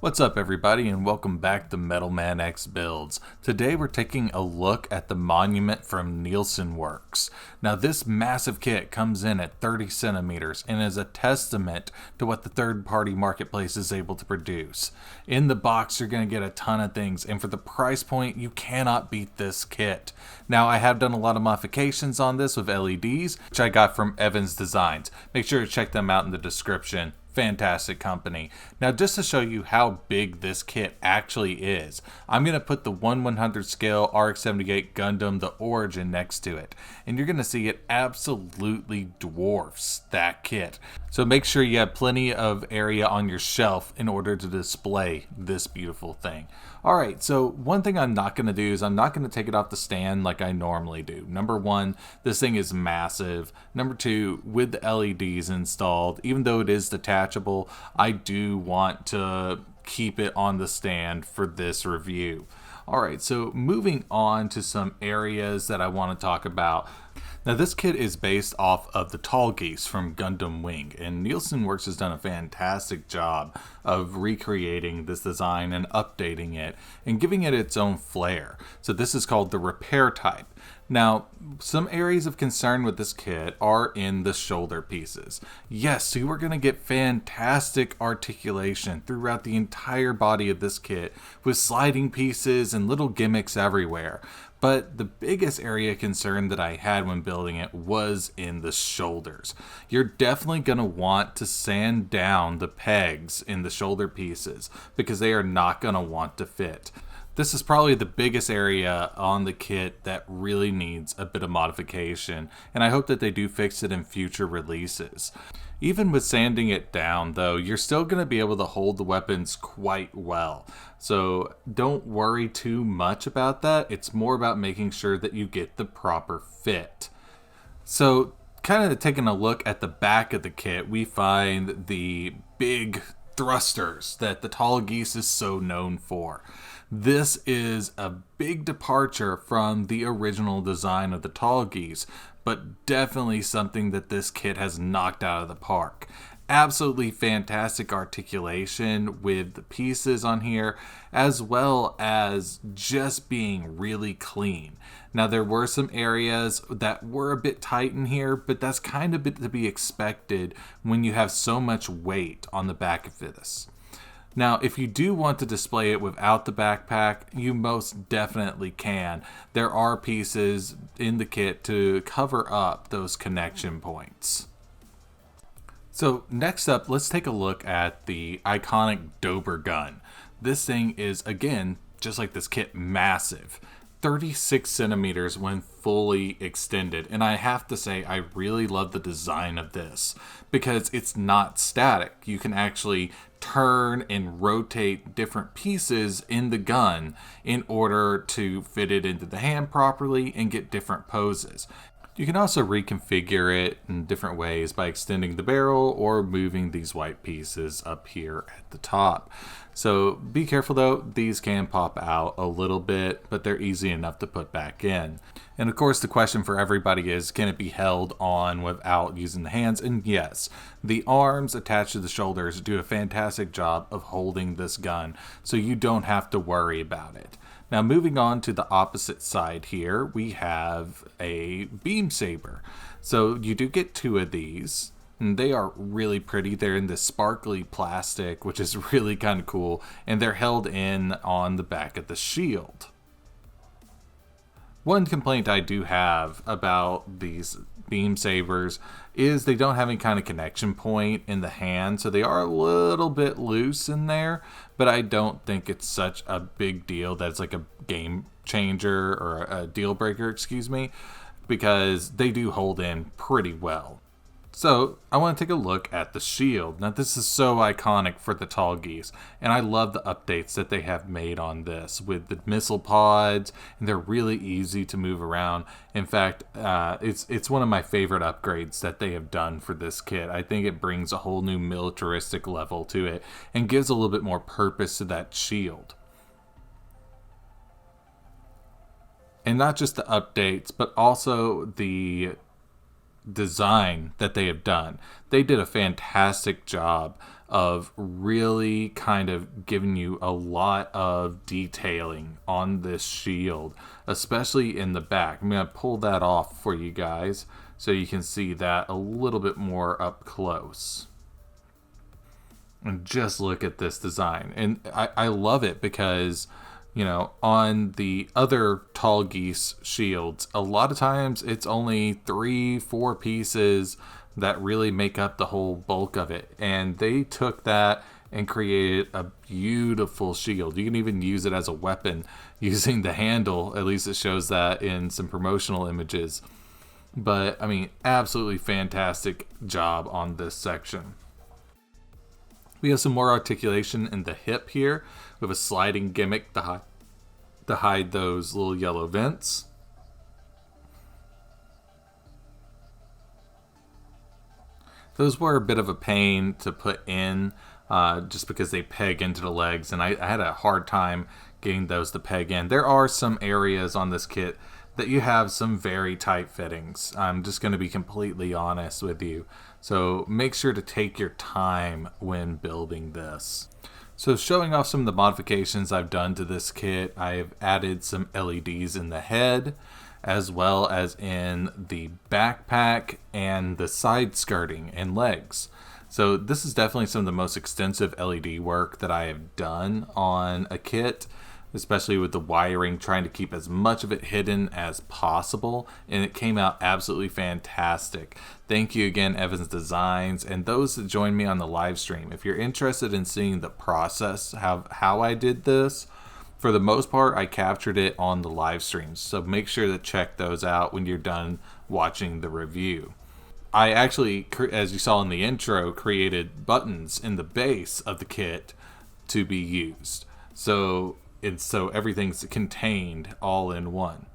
What's up everybody and welcome back to MetalmanX Builds. Today we're taking a look at the Monument from Nilson Works. Now this massive kit comes in at 30 centimeters and is a testament to what the third-party marketplace is able to produce. In the box you're going to get a ton of things, and for the price point you cannot beat this kit. Now I have done a lot of modifications on this with LEDs, which I got from Evandesigns. Make sure to check them out in the description. Fantastic company. Now just to show you how big this kit actually is, I'm going to put the 1/100 scale RX-78 Gundam The Origin next to it, and you're going to see it absolutely dwarfs that kit. So make sure you have plenty of area on your shelf in order to display this beautiful thing. Alright, so one thing I'm not going to do is I'm not going to take it off the stand like I normally do. Number one, this thing is massive. Number two, with the LEDs installed, even though it is detachable, I do want to keep it on the stand for this review. Alright, so moving on to some areas that I want to talk about. Now this kit is based off of the Tallgeese from Gundam Wing, and Nilson Works has done a fantastic job of recreating this design and updating it and giving it its own flair. So this is called the repair type. Now, some areas of concern with this kit are in the shoulder pieces. Yes, you are going to get fantastic articulation throughout the entire body of this kit with sliding pieces and little gimmicks everywhere. But the biggest area of concern that I had when building it was in the shoulders. You're definitely going to want to sand down the pegs in the shoulder pieces because they are not going to want to fit. This is probably the biggest area on the kit that really needs a bit of modification, and I hope that they do fix it in future releases. Even with sanding it down though, you're still going to be able to hold the weapons quite well. So don't worry too much about that. It's more about making sure that you get the proper fit. So kind of taking a look at the back of the kit, we find the big thrusters that the Tallgeese is so known for. This is a big departure from the original design of the Tallgeese, but definitely something that this kit has knocked out of the park. Absolutely fantastic articulation with the pieces on here, as well as just being really clean. Now there were some areas that were a bit tight in here, but that's kind of to be expected when you have so much weight on the back of this. Now, if you do want to display it without the backpack, you most definitely can. There are pieces in the kit to cover up those connection points. So next up, let's take a look at the iconic Dober Gun. This thing is, again, just like this kit, massive. 36 centimeters when fully extended, and I have to say I really love the design of this because it's not static. You can actually turn and rotate different pieces in the gun in order to fit it into the hand properly and get different poses. You can also reconfigure it in different ways by extending the barrel or moving these white pieces up here at the top. So be careful though, these can pop out a little bit, but they're easy enough to put back in. And of course the question for everybody is, can it be held on without using the hands? And yes, the arms attached to the shoulders do a fantastic job of holding this gun, so you don't have to worry about it. Now moving on to the opposite side here, we have a beam saber. So you do get two of these, and they are really pretty. They're in this sparkly plastic, which is really kind of cool, and they're held in on the back of the shield. One complaint I do have about these beam sabers is they don't have any kind of connection point in the hand, so they are a little bit loose in there, but I don't think it's such a big deal that it's like a game changer or a deal breaker, excuse me, because they do hold in pretty well. So I want to take a look at the shield. Now this is so iconic for the Tallgeese, and I love the updates that they have made on this with the missile pods, and they're really easy to move around. In fact, it's one of my favorite upgrades that they have done for this kit. I think it brings a whole new militaristic level to it and gives a little bit more purpose to that shield. And not just the updates, but also the design that they have done. They did a fantastic job of really kind of giving you a lot of detailing on this shield, especially in the back. I'm going to pull that off for you guys so you can see that a little bit more up close. And just look at this design. And I love it because, you know, on the other Tallgeese shields, a lot of times it's only 3-4 pieces that really make up the whole bulk of it. And they took that and created a beautiful shield. You can even use it as a weapon using the handle. At least it shows that in some promotional images. But, I mean, absolutely fantastic job on this section. We have some more articulation in the hip here. We have a sliding gimmick to hide those little yellow vents. Those were a bit of a pain to put in just because they peg into the legs, and I had a hard time getting those to peg in. There are some areas on this kit that you have some very tight fittings. I'm just going to be completely honest with you. So make sure to take your time when building this. So showing off some of the modifications I've done to this kit, I've added some LEDs in the head, as well as in the backpack and the side skirting and legs. So this is definitely some of the most extensive LED work that I have done on a kit, especially with the wiring, trying to keep as much of it hidden as possible, and it came out absolutely fantastic. Thank you again, Evandesigns, and those that joined me on the live stream. If you're interested in seeing the process, how I did this, for the most part, I captured it on the live streams, so make sure to check those out when you're done watching the review. I actually, as you saw in the intro, created buttons in the base of the kit to be used. So everything's contained all in one.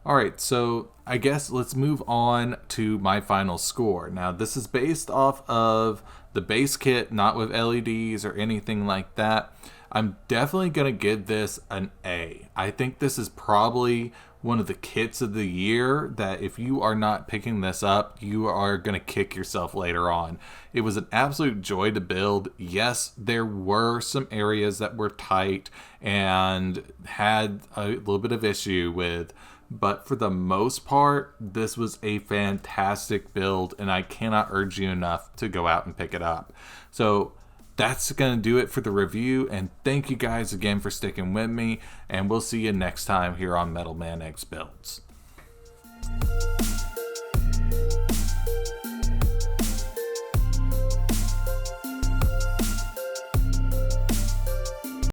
Alright, so I guess let's move on to my final score. Now this is based off of the base kit, not with LEDs or anything like that. I'm definitely going to give this an A. I think this is probably one of the kits of the year that if you are not picking this up, you are going to kick yourself later on. It was an absolute joy to build. Yes, there were some areas that were tight and had a little bit of issue with, but for the most part, this was a fantastic build, and I cannot urge you enough to go out and pick it up. So that's going to do it for the review, and thank you guys again for sticking with me, and we'll see you next time here on MetalmanX Builds.